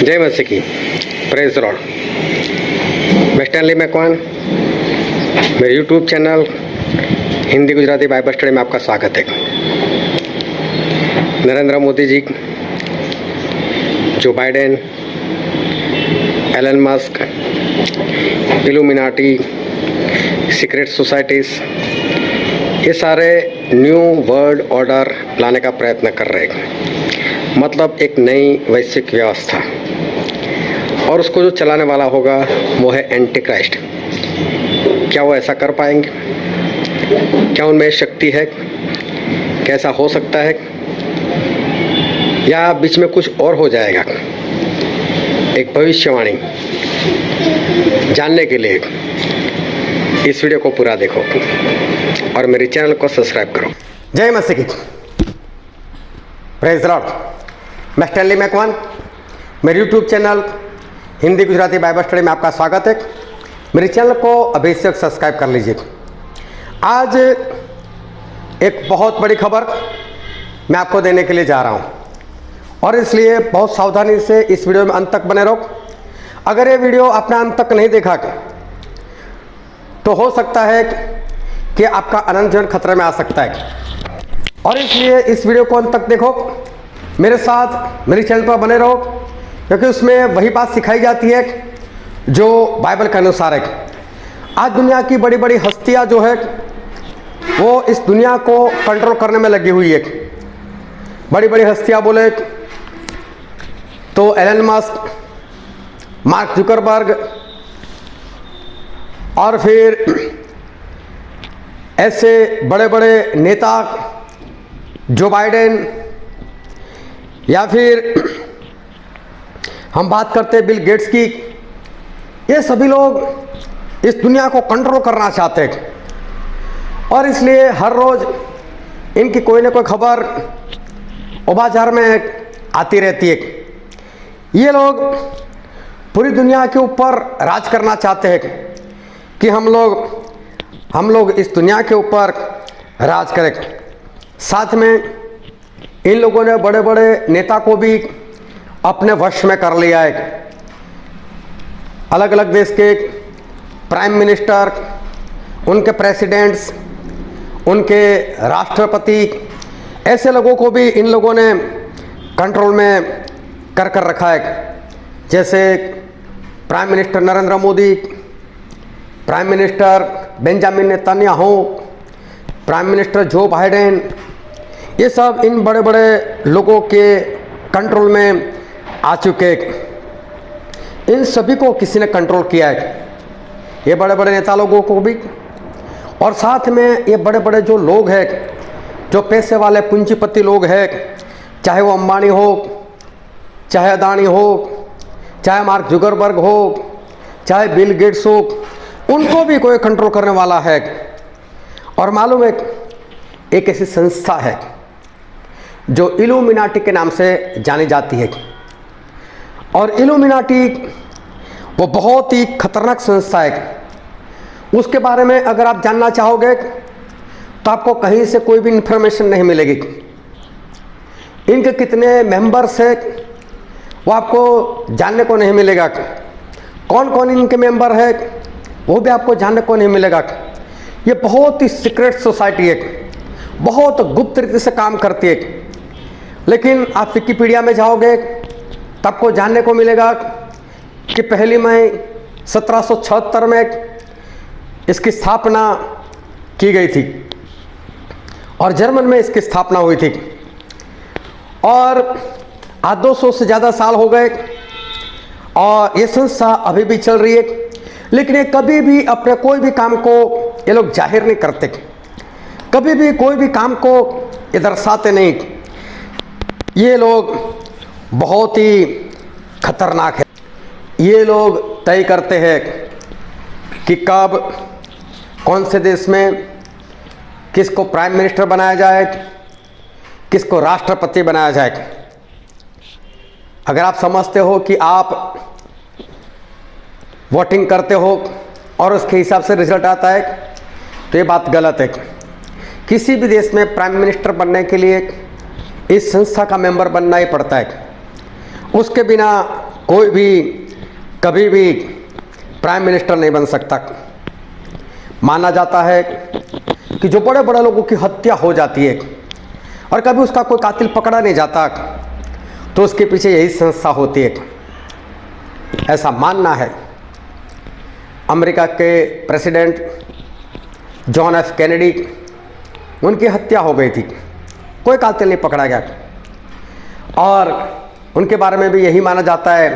जय मसीह की। Praise Lord. मैं स्टैनली मैकवान, मेरे YouTube channel Hindi Gujarati Bible study में आपका स्वागत है। Narendra Modi ji, Joe Biden, Elon Musk, Illuminati, secret societies, ये सारे न्यू वर्ल्ड ऑर्डर लाने का प्रयत्न कर रहे हैं। मतलब एक नई वैश्विक व्यवस्था, और उसको जो चलाने वाला होगा वो है एंटी क्राइस्ट। क्या वो ऐसा कर पाएंगे? क्या उनमें शक्ति है? कैसा हो सकता है? या बीच में कुछ और हो जाएगा? एक भविष्यवाणी जानने के लिए इस वीडियो को पूरा देखो और मेरे चैनल को सब्सक्राइब करो। जय मसीह की। Praise Lord. मैं स्टैनली मैकवान, मेरे YouTube channel Hindi Gujarati Bible study में आपका स्वागत है। मेरे चैनल को अभी से सब्सक्राइब कर लीजिए। आज एक बहुत बड़ी खबर मैं आपको देने के लिए जा रहा हूं, और इसलिए बहुत सावधानी से इस वीडियो में अंत तक बने रहो। अगर ये वीडियो आपने अंत तक नहीं देखा तो हो सकता है कि आपका अनंत जीवन खतरे में आ सकता है, और इसलिए इस वीडियो को अंत तक देखो, मेरे साथ मेरे चैनल पर बने रहो, क्योंकि उसमें वही बात सिखाई जाती है जो बाइबल के अनुसार है। आज दुनिया की बड़ी बड़ी हस्तियां जो है वो इस दुनिया को कंट्रोल करने में लगी हुई है। बड़ी बड़ी हस्तियां बोले तो एलन मस्क, मार्क जुकरबर्ग, और फिर ऐसे बड़े बड़े नेता जो बाइडेन, या फिर हम बात करते हैं बिल गेट्स की। ये सभी लोग इस दुनिया को कंट्रोल करना चाहते हैं, और इसलिए हर रोज इनकी कोई ना कोई खबर बाजार में आती रहती है। ये लोग पूरी दुनिया के ऊपर राज करना चाहते हैं कि हम लोग इस दुनिया के ऊपर राज करें। साथ में इन लोगों ने बड़े बड़े नेता को भी अपने वश में कर लिया है। अलग अलग देश के प्राइम मिनिस्टर, उनके प्रेसिडेंट्स, उनके राष्ट्रपति, ऐसे लोगों को भी इन लोगों ने कंट्रोल में कर रखा है। जैसे prime minister Narendra Modi, prime minister Benjamin Netanyahu, prime minister Joe Biden, ये सब इन बड़े बड़े लोगों के कंट्रोल में आ चुके। इन सभी को किसी ने कंट्रोल किया है, ये बड़े बड़े नेता लोगों को भी, और साथ में ये बड़े बड़े जो लोग हैं, जो पैसे वाले पूंजीपति लोग हैं, चाहे वो अंबानी हो, चाहे अदानी हो, चाहे मार्क जुकरबर्ग हो, चाहे बिल गेट्स हो, उनको भी कोई कंट्रोल करने वाला है। और मालूम है, एक ऐसी संस्था है जो इल्यूमिनाटी के नाम से जानी जाती है, और इल्यूमिनाटी वो बहुत ही खतरनाक संस्था है। उसके बारे में अगर आप जानना चाहोगे तो आपको कहीं से कोई भी इंफॉर्मेशन नहीं मिलेगी। इनके कितने मेंबर्स हैं वो आपको जानने को नहीं मिलेगा। कौन कौन इनके मेंबर है वो भी आपको जानने को नहीं मिलेगा। ये बहुत ही सीक्रेट सोसाइटी है, बहुत गुप्त रीति से काम करती है। लेकिन आप विकिपीडिया में जाओगे तो आपको जानने को मिलेगा कि 1 मई 1776 में इसकी स्थापना की गई थी, और जर्मन में इसकी स्थापना हुई थी, और आज 200 से ज़्यादा साल हो गए, और ये संस्था अभी भी चल रही है। लेकिन ये कभी भी अपने कोई भी काम को ये लोग जाहिर नहीं करते, कभी भी कोई भी काम को ये दर्शाते नहीं। ये लोग बहुत ही खतरनाक है। ये लोग तय करते हैं कि कब कौन से देश में किसको प्राइम मिनिस्टर बनाया जाए, किसको राष्ट्रपति बनाया जाए। अगर आप समझते हो कि आप वोटिंग करते हो और उसके हिसाब से रिजल्ट आता है, तो ये बात गलत है। किसी भी देश में प्राइम मिनिस्टर बनने के लिए इस संस्था का मेंबर बनना ही पड़ता है। उसके बिना कोई भी कभी भी प्राइम मिनिस्टर नहीं बन सकता। माना जाता है कि जो बड़े बड़े लोगों की हत्या हो जाती है और कभी उसका कोई कातिल पकड़ा नहीं जाता, तो उसके पीछे यही संस्था होती है, ऐसा मानना है। अमेरिका के प्रेसिडेंट जॉन एफ कैनेडी, उनकी हत्या हो गई थी, कोई कातिल नहीं पकड़ा गया, और उनके बारे में भी यही माना जाता है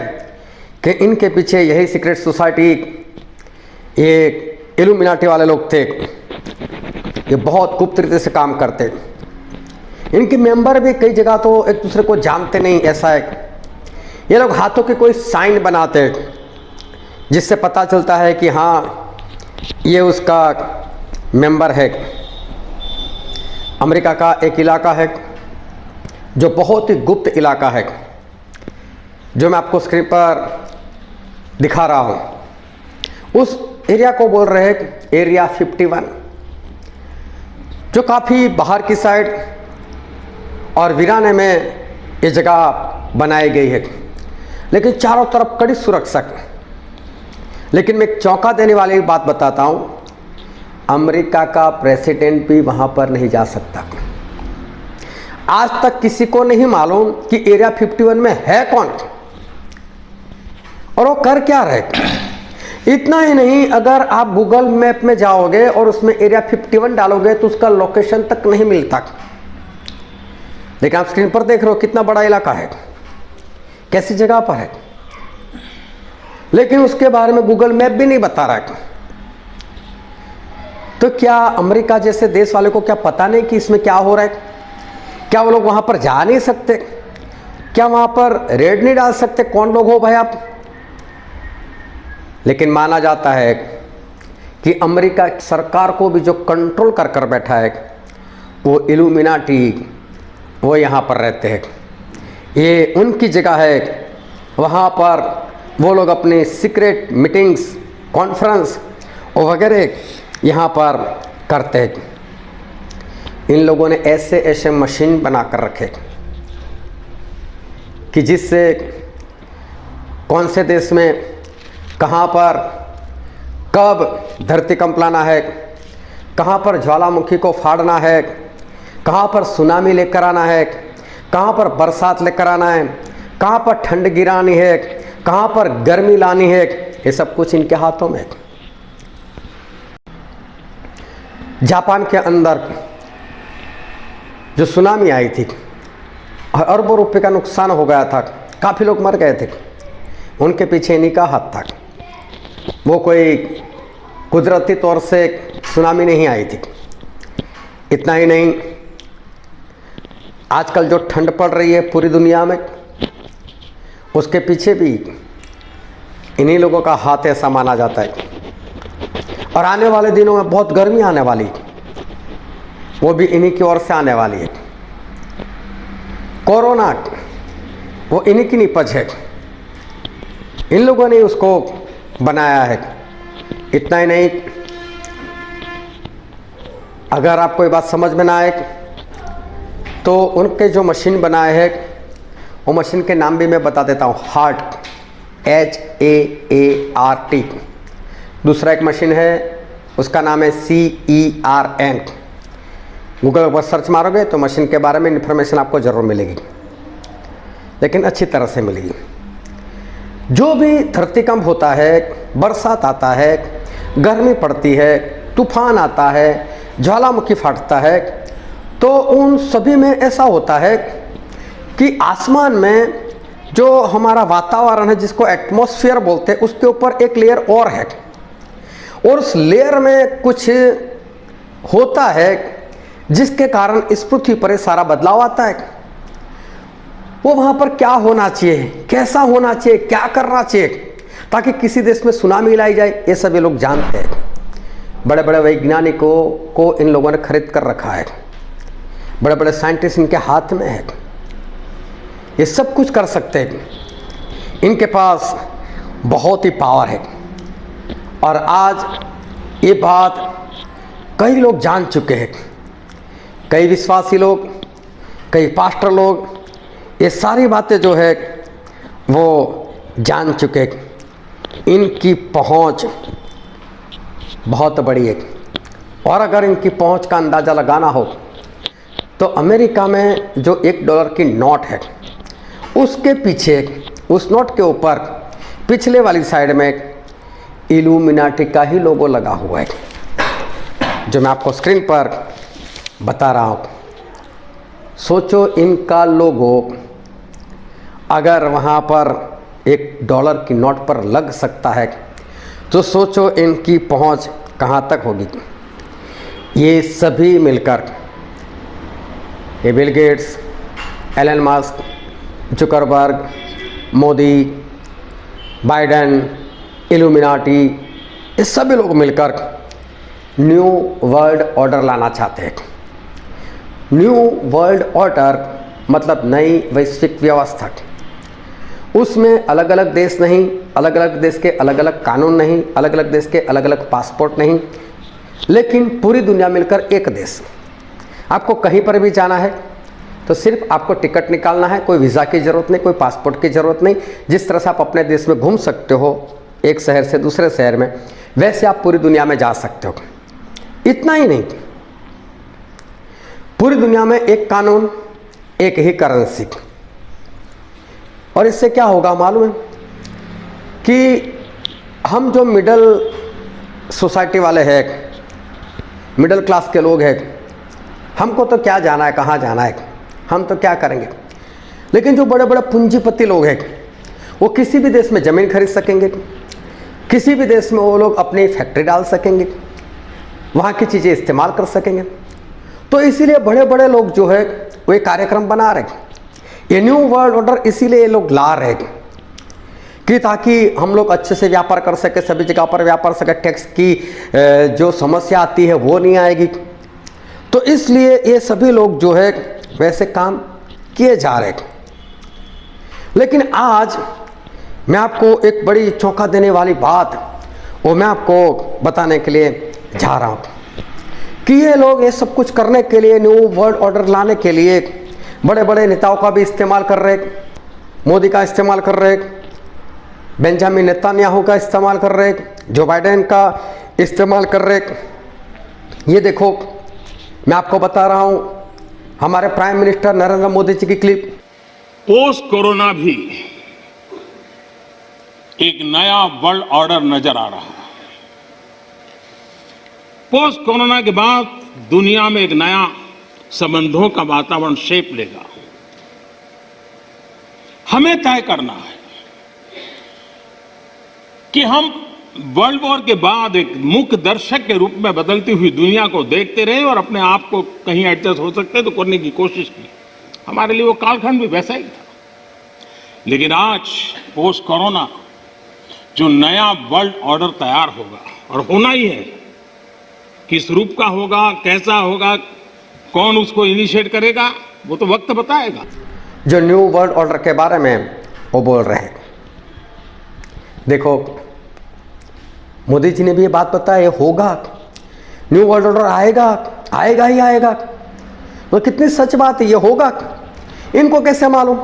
कि इनके पीछे यही सीक्रेट सोसाइटी, ये इल्यूमिनाटी वाले लोग थे, ये बहुत गुप्त रीति से काम करते। इनके मेंबर भी कई जगह तो एक दूसरे को जानते नहीं, ऐसा है। ये लोग हाथों के कोई साइन बनाते जिससे पता चलता है कि हाँ ये उसका मेंबर है। अमेरिका का एक इलाका है जो बहुत ही गुप्त इलाका है, जो मैं आपको स्क्रीन पर दिखा रहा हूँ। उस एरिया को बोल रहे हैं एरिया 51, जो काफ़ी बाहर की साइड और वीराने में ये जगह बनाई गई है, लेकिन चारों तरफ कड़ी सुरक्षा। लेकिन मैं एक चौंका देने वाली बात बताता हूँ, अमेरिका का प्रेसिडेंट भी वहाँ पर नहीं जा सकता। आज तक किसी को नहीं मालूम कि एरिया 51 में है कौन और वो कर क्या रहे। इतना ही नहीं, अगर आप गूगल मैप में जाओगे और उसमें एरिया 51 डालोगे तो उसका लोकेशन तक नहीं मिलता। लेकिन आप स्क्रीन पर देख रहे हो कितना बड़ा इलाका है, कैसी जगह पर है, लेकिन उसके बारे में गूगल मैप भी नहीं बता रहा है। तो क्या अमेरिका जैसे देश वाले को क्या पता नहीं कि इसमें क्या हो रहा है? क्या वो लोग वहां पर जा नहीं सकते? क्या वहां पर रेड नहीं डाल सकते? कौन लोग हो भाई आप? लेकिन माना जाता है कि अमेरिका सरकार को भी जो कंट्रोल कर कर बैठा है वो इल्यूमिनाटी, वो यहाँ पर रहते हैं। ये उनकी जगह है, वहाँ पर वो लोग अपनी सीक्रेट मीटिंग्स, कॉन्फ्रेंस वगैरह यहाँ पर करते हैं। इन लोगों ने ऐसे ऐसे मशीन बना कर रखे कि जिससे कौन से देश में कहाँ पर कब धरती कंपलाना है, कहाँ पर ज्वालामुखी को फाड़ना है, कहाँ पर सुनामी लेकर आना है, कहाँ पर बरसात लेकर आना है, कहाँ पर ठंड गिरानी है, कहाँ पर गर्मी लानी है, ये सब कुछ इनके हाथों में। जापान के अंदर जो सुनामी आई थी, अरबों रुपए का नुकसान हो गया था, काफ़ी लोग मर गए थे, उनके पीछे इन्हीं का हाथ था। वो कोई कुदरती तौर से सुनामी नहीं आई थी। इतना ही नहीं, आजकल जो ठंड पड़ रही है पूरी दुनिया में, उसके पीछे भी इन्हीं लोगों का हाथ ऐसा माना जाता है। और आने वाले दिनों में बहुत गर्मी आने वाली, वो भी इन्हीं की ओर से आने वाली है। कोरोना वो इन्हीं की निपज है, इन लोगों ने उसको बनाया है। इतना ही नहीं, अगर आपको ये बात समझ में ना आए तो उनके जो मशीन बनाए हैं वो मशीन के नाम भी मैं बता देता हूँ। Heart, HAART। दूसरा एक मशीन है, उसका नाम है CERN। गूगल पर सर्च मारोगे तो मशीन के बारे में इन्फॉर्मेशन आपको ज़रूर मिलेगी, लेकिन अच्छी तरह से मिलेगी। जो भी धरतीकंप होता है, बरसात आता है, गर्मी पड़ती है, तूफान आता है, ज्वालामुखी फाटता है, तो उन सभी में ऐसा होता है कि आसमान में जो हमारा वातावरण है, जिसको एटमॉस्फेयर बोलते हैं, उसके ऊपर एक लेयर और है, और उस लेयर में कुछ होता है जिसके कारण इस पृथ्वी पर सारा बदलाव आता है। वो वहाँ पर क्या होना चाहिए, कैसा होना चाहिए, क्या करना चाहिए ताकि किसी देश में सुनामी लाई जाए, ये सभी लोग जानते हैं। बड़े बड़े वैज्ञानिकों को इन लोगों ने खरीद कर रखा है, बड़े बड़े साइंटिस्ट इनके हाथ में है, ये सब कुछ कर सकते हैं। इनके पास बहुत ही पावर है। और आज ये बात कई लोग जान चुके हैं, कई विश्वासी लोग, कई पास्टर लोग, ये सारी बातें जो है वो जान चुके इनकी पहुंच बहुत बड़ी है। और अगर इनकी पहुंच का अंदाज़ा लगाना हो तो अमेरिका में जो $1 की नोट है उसके पीछे, उस नोट के ऊपर पिछले वाली साइड में इल्यूमिनाटी का ही लोगो लगा हुआ है, जो मैं आपको स्क्रीन पर बता रहा हूँ। सोचो इनका लोगो अगर वहाँ पर $1 की नोट पर लग सकता है तो सोचो इनकी पहुँच कहाँ तक होगी। ये सभी मिलकर, ये Bill Gates, Elon Musk, Zuckerberg, Modi, Biden, Illuminati, ये सभी लोग मिलकर न्यू वर्ल्ड ऑर्डर लाना चाहते हैं। न्यू वर्ल्ड ऑर्डर मतलब नई वैश्विक व्यवस्था। उसमें अलग अलग देश नहीं, अलग अलग देश के अलग अलग कानून नहीं, अलग अलग देश के अलग अलग पासपोर्ट नहीं, लेकिन पूरी दुनिया मिलकर एक देश। आपको कहीं पर भी जाना है तो सिर्फ आपको टिकट निकालना है, कोई वीज़ा की ज़रूरत नहीं, कोई पासपोर्ट की ज़रूरत नहीं। जिस तरह से आप अपने देश में घूम सकते हो एक शहर से दूसरे शहर में, वैसे आप पूरी दुनिया में जा सकते हो। इतना ही नहीं, पूरी दुनिया में एक कानून, एक ही करेंसी। और इससे क्या होगा मालूम है कि हम जो मिडिल सोसाइटी वाले हैं, मिडिल क्लास के लोग हैं, हमको तो क्या जाना है, कहाँ जाना है, हम तो क्या करेंगे। लेकिन जो बड़े बड़े पूंजीपति लोग हैं वो किसी भी देश में ज़मीन खरीद सकेंगे, किसी भी देश में वो लोग अपनी फैक्ट्री डाल सकेंगे, वहाँ की चीज़ें इस्तेमाल कर सकेंगे। तो इसीलिए बड़े बड़े लोग जो है वो एक कार्यक्रम बना रहे, ये न्यू वर्ल्ड ऑर्डर इसीलिए ये लोग ला रहे कि ताकि हम लोग अच्छे से व्यापार कर सके, सभी जगह पर व्यापार सके, टैक्स की जो समस्या आती है वो नहीं आएगी। तो इसलिए ये सभी लोग जो है वैसे काम किए जा रहे। लेकिन आज मैं आपको एक बड़ी चौंका देने वाली बात वो मैं आपको बताने के लिए जा रहा हूँ कि ये लोग ये सब कुछ करने के लिए, न्यू वर्ल्ड ऑर्डर लाने के लिए बड़े बड़े नेताओं का भी इस्तेमाल कर रहे, मोदी का इस्तेमाल कर रहे, बेंजामिन नेतन्याहू का इस्तेमाल कर रहे, जो बाइडेन का इस्तेमाल कर रहे। ये देखो मैं आपको बता रहा हूँ हमारे प्राइम मिनिस्टर नरेंद्र मोदी जी की क्लिप। पोस्ट कोरोना भी एक नया वर्ल्ड ऑर्डर नजर आ रहा है। पोस्ट कोरोना के बाद दुनिया में एक नया संबंधों का वातावरण शेप लेगा। हमें तय करना है कि हम वर्ल्ड वॉर के बाद एक मुख्य दर्शक के रूप में बदलती हुई दुनिया को देखते रहे और अपने आप को कहीं एडजस्ट हो सकते तो करने की कोशिश की। हमारे लिए वो कालखंड भी वैसा ही था। लेकिन आज पोस्ट कोरोना जो नया वर्ल्ड ऑर्डर तैयार होगा, और होना ही है, किस रूप का होगा, कैसा होगा, कौन उसको इनिशिएट करेगा, वो तो वक्त बताएगा। जो न्यू वर्ल्ड ऑर्डर के बारे में वो बोल रहे हैं, देखो मोदी जी ने भी ये बात बताई, होगा, न्यू वर्ल्ड ऑर्डर आएगा, आएगा ही आएगा। तो कितनी सच बात है, ये होगा। इनको कैसे मालूम?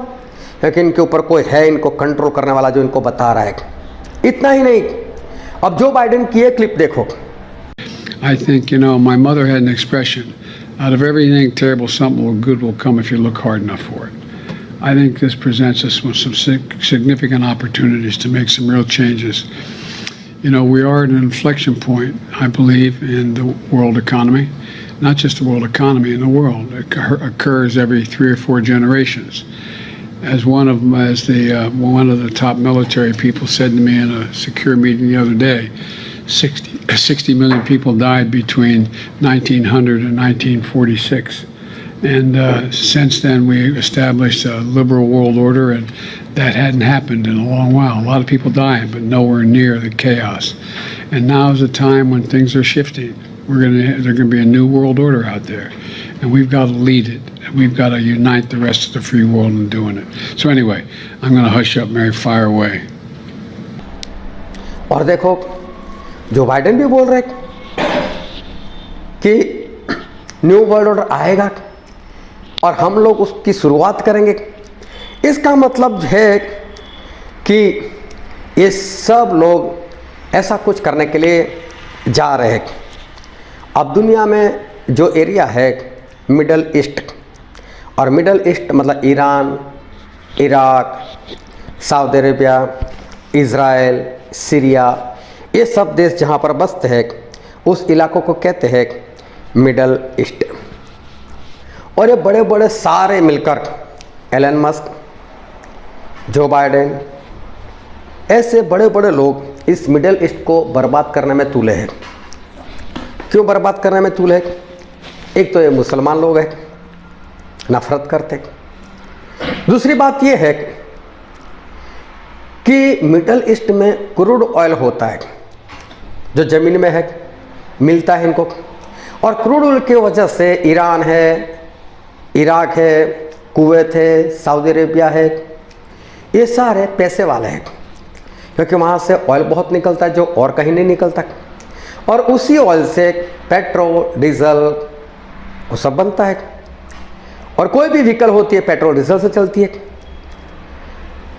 क्योंकि इनके ऊपर कोई है इनको कंट्रोल करने वाला जो इनको बता रहा है। इतना ही नहीं, अब जो बाइडेन की ये क्लिप देखो। I think, my mother had an expression, out of everything terrible, something good will come if you look hard enough for it. I think this presents us with some significant opportunities to make some real changes. We are at an inflection point, I believe, in the world economy. Not just the world economy, in the world. It occurs every 3 or 4 generations. As one of the top military people said to me in a secure meeting the other day, 60 million people died between 1900 and 1946. And since then, we established a liberal world order, and that hadn't happened in a long while. A lot of people dying, but nowhere near the chaos. And now is a time when things are shifting. There's going to be a new world order out there, and we've got to lead it. And we've got to unite the rest of the free world in doing it. So anyway, I'm going to hush up, Mary, fire away. और देखो, Joe Biden भी बोल रहे कि new world order आएगा और हम लोग उसकी शुरुआत करेंगे। इसका मतलब है कि ये सब लोग ऐसा कुछ करने के लिए जा रहे हैं। अब दुनिया में जो एरिया है मिडल ईस्ट, और मिडल ईस्ट मतलब Iran, Iraq, Saudi Arabia, Israel, Syria, ये सब देश जहाँ पर बसते हैं उस इलाकों को कहते हैं मिडल ईस्ट। और ये बड़े बड़े सारे मिलकर एलन मस्क, जो बाइडेन, ऐसे बड़े बड़े लोग इस मिडल ईस्ट को बर्बाद करने में तुले हैं। क्यों बर्बाद करने में तुले हैं? एक तो ये मुसलमान लोग हैं, नफरत करते। दूसरी बात ये है कि मिडल ईस्ट में क्रूड ऑयल होता है जो ज़मीन में है, मिलता है इनको, और क्रूड ऑयल की वजह से ईरान है, इराक है, कुवैत है, सऊदी अरेबिया है, ये सारे पैसे वाले हैं क्योंकि वहाँ से ऑयल बहुत निकलता है जो और कहीं नहीं निकलता, और उसी ऑयल से पेट्रोल, डीजल वो सब बनता है, और कोई भी व्हीकल होती है पेट्रोल डीजल से चलती है।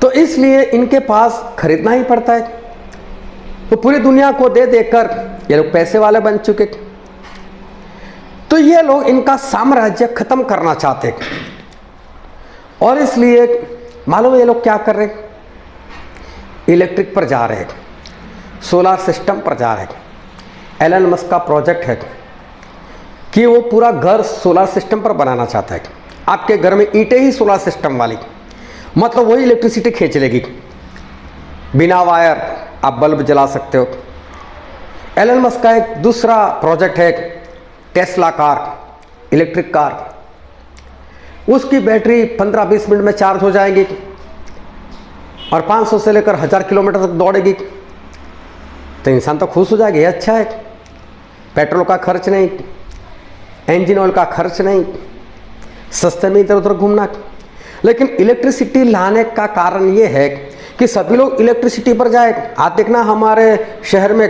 तो इसलिए इनके पास खरीदना ही पड़ता है। तो पूरी दुनिया को दे देकर ये लोग पैसे वाले बन चुके। तो ये लोग इनका साम्राज्य खत्म करना चाहते, और इसलिए मालूम है ये लोग क्या कर रहे हैं? इलेक्ट्रिक पर जा रहे हैं, सोलर सिस्टम पर जा रहे हैं। एलन मस्क का प्रोजेक्ट है कि वो पूरा घर सोलर सिस्टम पर बनाना चाहता है। आपके घर में ईंटें ही सोलर सिस्टम वाली, मतलब वही इलेक्ट्रिसिटी खींच लेगी, बिना वायर आप बल्ब जला सकते हो। एलन मस्क का एक दूसरा प्रोजेक्ट है टेस्ला कार, इलेक्ट्रिक कार। उसकी बैटरी 15-20 मिनट में चार्ज हो जाएगी और 500 से लेकर 1000 किलोमीटर तक दौड़ेगी। तो इंसान तो खुश हो जाएगा, ये अच्छा है, पेट्रोल का खर्च नहीं, इंजन ऑयल का खर्च नहीं, सस्ते में इधर उधर घूमना। लेकिन इलेक्ट्रिसिटी लाने का कारण ये है कि सभी लोग इलेक्ट्रिसिटी पर जाए। आप देखना हमारे शहर में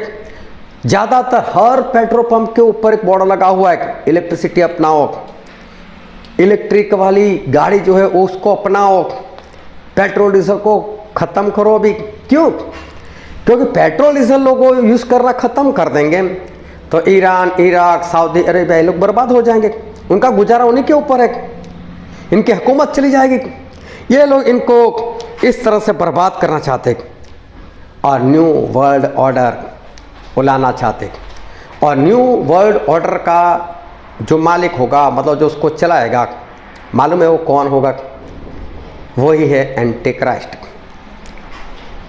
ज़्यादातर हर पेट्रोल पंप के ऊपर एक बोर्ड लगा हुआ है, इलेक्ट्रिसिटी अपनाओ, इलेक्ट्रिक वाली गाड़ी जो है उसको अपनाओ, पेट्रोल डीजल को ख़त्म करो अभी। क्यों? क्योंकि पेट्रोल डीजल लोगों को यूज़ करना ख़त्म कर देंगे तो ईरान, इराक, सऊदी अरेबिया ये लोग बर्बाद हो जाएंगे। उनका गुजारा उन्हीं के ऊपर है, इनकी हुकूमत चली जाएगी। ये लोग इनको इस तरह से बर्बाद करना चाहते और न्यू वर्ल्ड ऑर्डर लाना चाहते। और न्यू वर्ल्ड ऑर्डर का जो मालिक होगा, मतलब जो उसको चलाएगा, मालूम है वो कौन होगा? वही है एंटी क्राइस्ट।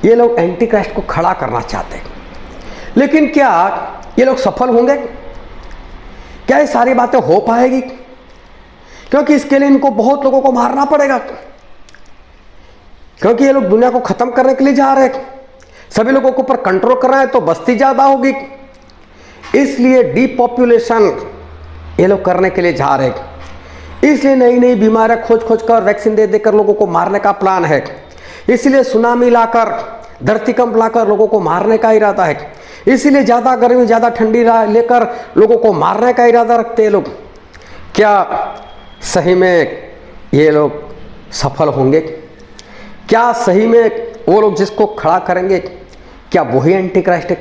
ये लोग एंटी क्राइस्ट को खड़ा करना चाहते हैं, लेकिन क्या ये लोग सफल होंगे? क्या ये सारी बातें हो पाएगी? क्योंकि इसके लिए इनको बहुत लोगों को मारना पड़ेगा, क्योंकि ये लोग दुनिया को खत्म करने के लिए जा रहे हैं। सभी लोगों को ऊपर कंट्रोल करना है तो बस्ती ज़्यादा होगी, इसलिए डीपॉपुलेशन ये लोग करने के लिए जा रहे हैं। इसलिए नई नई बीमारियां खोज खोज कर वैक्सीन दे देकर लोगों को मारने का प्लान है। इसलिए सुनामी लाकर, धरतीकंप लाकर लोगों को मारने का इरादा है। इसीलिए ज़्यादा गर्मी, ज़्यादा ठंडी लेकर लोगों को मारने का इरादा रखते हैं लोग। क्या सही में ये लोग सफल होंगे? क्या सही में वो लोग जिसको खड़ा करेंगे, क्या वही एंटी क्राइस्ट है?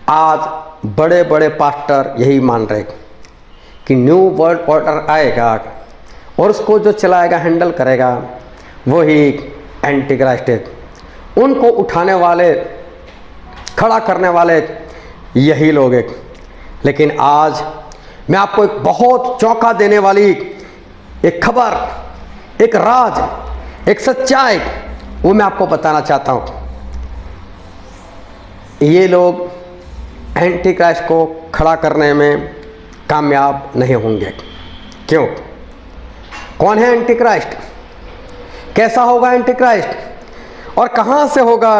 आज बड़े बड़े पास्टर यही मान रहे कि न्यू वर्ल्ड ऑर्डर आएगा और उसको जो चलाएगा, हैंडल करेगा, वही एंटी क्राइस्ट है। उनको उठाने वाले, खड़ा करने वाले यही लोग हैं। लेकिन आज मैं आपको एक बहुत चौंका देने वाली एक खबर, एक राज, एक सच्चाई वो मैं आपको बताना चाहता हूँ। ये लोग एंटी क्राइस्ट को खड़ा करने में कामयाब नहीं होंगे। क्यों? कौन है एंटी क्राइस्ट? कैसा होगा एंटी क्राइस्ट? और कहाँ से होगा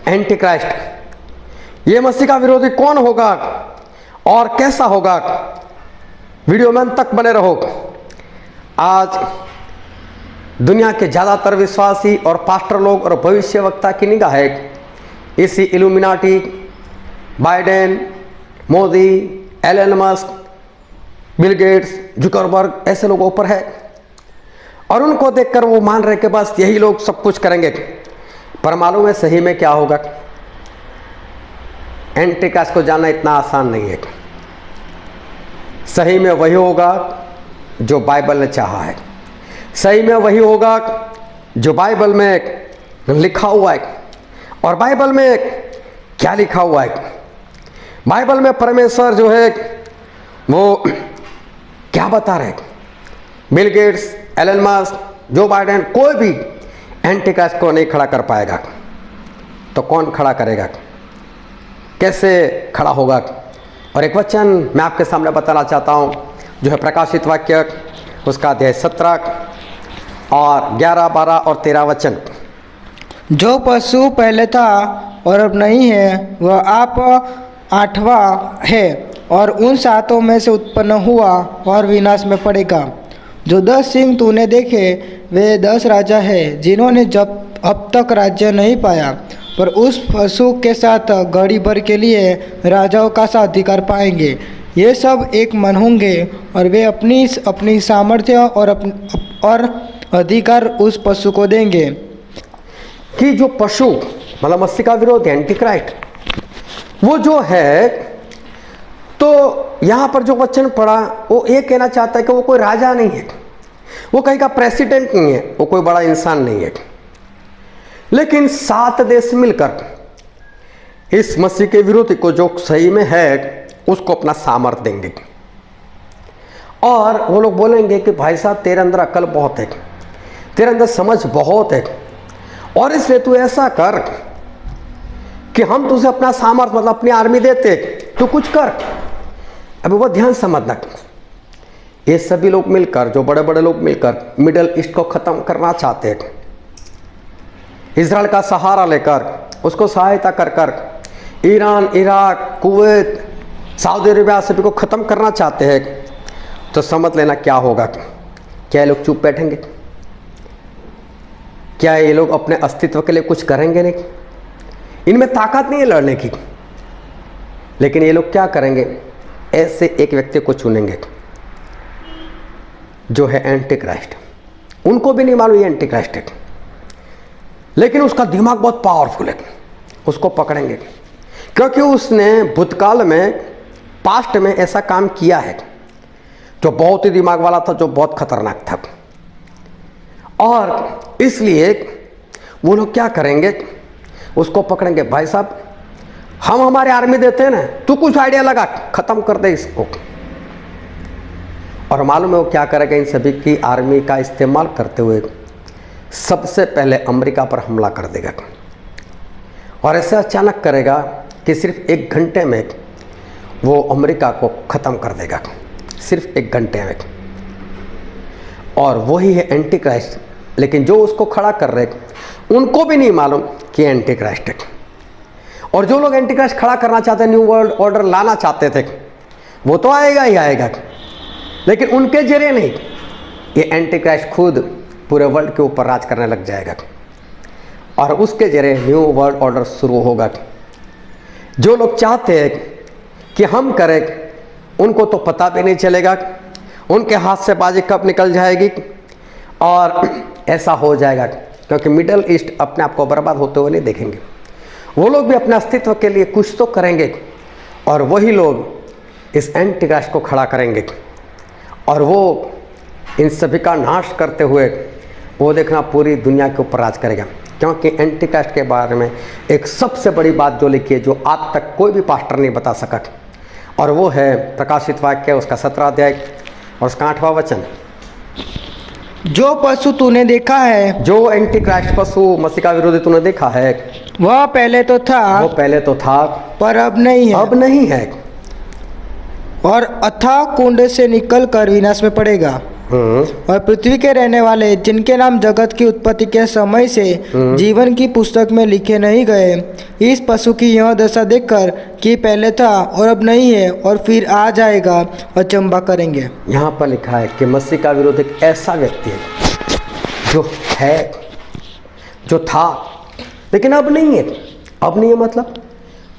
एंटी क्राइस्ट? ये मसीह का विरोधी कौन होगा और कैसा होगा? वीडियो में अंत तक बने रहो। आज दुनिया के ज़्यादातर विश्वासी और पास्टर लोग और भविष्यवक्ता की निगाह है इसी Illuminati, Biden, Modi, Elon Musk, Bill Gates, Zuckerberg ऐसे लोगों पर है, और उनको देखकर वो मान रहे कि बस यही लोग सब कुछ करेंगे। पर मालूम है सही में क्या होगा? एंटीक्राइस्ट को जानना इतना आसान नहीं है। सही में वही होगा जो बाइबल ने चाहा है, सही में वही होगा जो बाइबल में लिखा हुआ है। और बाइबल में क्या लिखा हुआ है? बाइबल में परमेश्वर जो है वो क्या बता रहे? Bill Gates, Elon Musk, Joe Biden, कोई भी एंटीक्राइस्ट को नहीं खड़ा कर पाएगा। तो कौन खड़ा करेगा? कैसे खड़ा होगा? और एक वचन मैं आपके सामने बताना चाहता हूं, जो है प्रकाशित वाक्य उसका अध्याय 17 और 11, 12 और 13 वचन। जो पशु पहले था और अब नहीं है, वह आप 8वां है और उन 7 में से उत्पन्न हुआ और विनाश में पड़ेगा। जो 10 सिंह तूने देखे वे 10 राजा है, जिन्होंने जब अब तक राज्य नहीं पाया, पर उस पशु के साथ घड़ी भर के लिए राजाओं का सा अधिकार पाएंगे। ये सब एक मन होंगे और वे अपनी अपनी सामर्थ्य और अधिकार उस पशु को देंगे। कि जो पशु मतलब मसीह का विरोधी एंटीक्राइस्ट, वो जो है, तो यहां पर जो वचन पढ़ा वो ये कहना चाहता है कि वो कोई राजा नहीं है, वो कहीं का प्रेसिडेंट नहीं है, वो कोई बड़ा इंसान नहीं है, लेकिन 7 देश मिलकर इस मसीह के विरोधी को जो सही में है उसको अपना सामर्थ्य देंगे। और वो लोग बोलेंगे कि भाई साहब तेरे अंदर अकल बहुत है, तेरे अंदर समझ बहुत है, और इसलिए तू ऐसा कर कि हम तुझे अपना सामर्थ्य मतलब अपनी आर्मी देते, तू कुछ कर। अभी वो ध्यान समझना, ये सभी लोग मिलकर, जो बड़े बड़े लोग मिलकर मिडल ईस्ट को खत्म करना चाहते हैं, इजराइल का सहारा लेकर उसको सहायता कर कर Iran, Iraq, Kuwait, Saudi Arabia सभी को ख़त्म करना चाहते हैं, तो समझ लेना क्या होगा। क्या ये लोग चुप बैठेंगे? क्या ये लोग अपने अस्तित्व के लिए कुछ करेंगे? नहीं, इनमें ताकत नहीं है लड़ने की। लेकिन ये लोग क्या करेंगे? ऐसे एक व्यक्ति को चुनेंगे जो है एंटीक्राइस्ट। उनको भी नहीं मालूम ये एंटीक्राइस्ट है, लेकिन उसका दिमाग बहुत पावरफुल है, उसको पकड़ेंगे क्योंकि उसने भूतकाल में, पास्ट में ऐसा काम किया है जो बहुत ही दिमाग वाला था, जो बहुत खतरनाक था। और इसलिए वो लोग क्या करेंगे? उसको पकड़ेंगे, भाई साहब हम हमारे आर्मी देते हैं ना, तू कुछ आइडिया लगा, खत्म कर दे इसको। और मालूम है वो क्या करेगा? इन सभी की आर्मी का इस्तेमाल करते हुए सबसे पहले अमेरिका पर हमला कर देगा, और ऐसे अचानक करेगा कि सिर्फ 1 घंटे में वो अमेरिका को ख़त्म कर देगा, सिर्फ 1 घंटे में। और वही है एंटीक्राइस्ट। लेकिन जो उसको खड़ा कर रहे उनको भी नहीं मालूम कि एंटीक्राइस्ट है। और जो लोग एंटीक्राइस्ट खड़ा करना चाहते हैं, न्यू वर्ल्ड ऑर्डर लाना चाहते थे, वो तो आएगा ही आएगा, लेकिन उनके जरिए नहीं, ये एंटीक्राइस्ट खुद पूरे वर्ल्ड के ऊपर राज करने लग जाएगा, और उसके जरिए न्यू वर्ल्ड ऑर्डर शुरू होगा। जो लोग चाहते हैं कि हम करें, उनको तो पता भी नहीं चलेगा, उनके हाथ से बाजी कब निकल जाएगी, और ऐसा हो जाएगा क्योंकि मिडल ईस्ट अपने आप को बर्बाद होते हुए नहीं देखेंगे। वो लोग भी अपने अस्तित्व के लिए कुछ तो करेंगे, और वही लोग इस एंटीक्राइस्ट को खड़ा करेंगे, और वो इन सभी का नाश करते हुए वो देखना पूरी दुनिया के ऊपर राज करेगा। क्योंकि एंटीक्राइस्ट के बारे में एक सबसे बड़ी बात जो लिखी है, जो आज तक कोई भी पास्टर नहीं बता सका, और वो है प्रकाशित वाक्य उसका 17 अध्याय और उसका 8वां वचन। जो पशु तूने देखा है, जो एंटीक्राइस्ट पशु मसीह का विरोधी तूने देखा है, वह पहले तो था, वो पहले तो था, पर अब नहीं है, अब नहीं है, और अथाह कुंड से निकलकर विनाश में पड़ेगा। और पृथ्वी के रहने वाले, जिनके नाम जगत की उत्पत्ति के समय से जीवन की पुस्तक में लिखे नहीं गए, इस पशु की यह दशा देखकर कि पहले था और अब नहीं है और फिर आ जाएगा, अचंभा करेंगे। यहाँ पर लिखा है कि मसीह का विरोधी एक ऐसा व्यक्ति है जो है, जो था, लेकिन अब नहीं है। अब नहीं है मतलब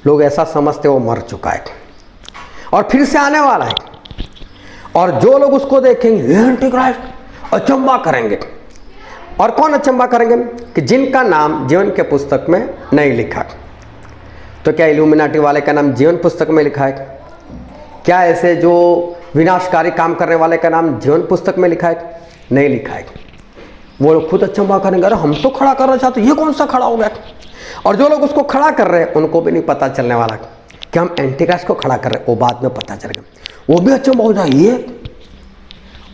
लोग ऐसा समझते वो मर चुका है और फिर से आने वाला है, और जो लोग उसको देखेंगे एंटीक्राइस्ट, अचंभा करेंगे। और कौन अचंभा करेंगे कि जिनका नाम जीवन के पुस्तक में नहीं लिखा। तो क्या इल्यूमिनाटी वाले का नाम जीवन पुस्तक में लिखा है? क्या ऐसे जो विनाशकारी काम करने वाले का नाम जीवन पुस्तक में लिखा है? नहीं लिखा है। वो लोग खुद अचंभा करेंगे, अरे हम तो खड़ा करना चाहते, ये कौन सा खड़ा हो गया। और जो लोग उसको खड़ा कर रहे हैं उनको भी नहीं पता चलने वाला कि हम एंटीक्राइस्ट को खड़ा कर रहे हैं, वो बाद में पता चलेगा, वो भी अचंभा हो जाए ये।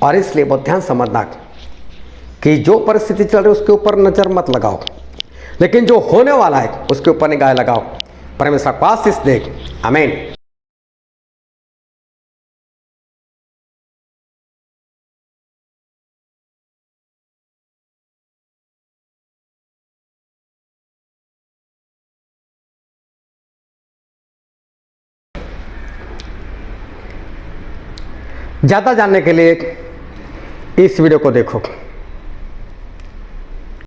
और इसलिए बहुत ध्यान समझना कि जो परिस्थिति चल रही है उसके ऊपर नजर मत लगाओ, लेकिन जो होने वाला है उसके ऊपर निगाह लगाओ। परमेश्वर का आशीष दे। आमीन। ज़्यादा जानने के लिए इस वीडियो को देखो।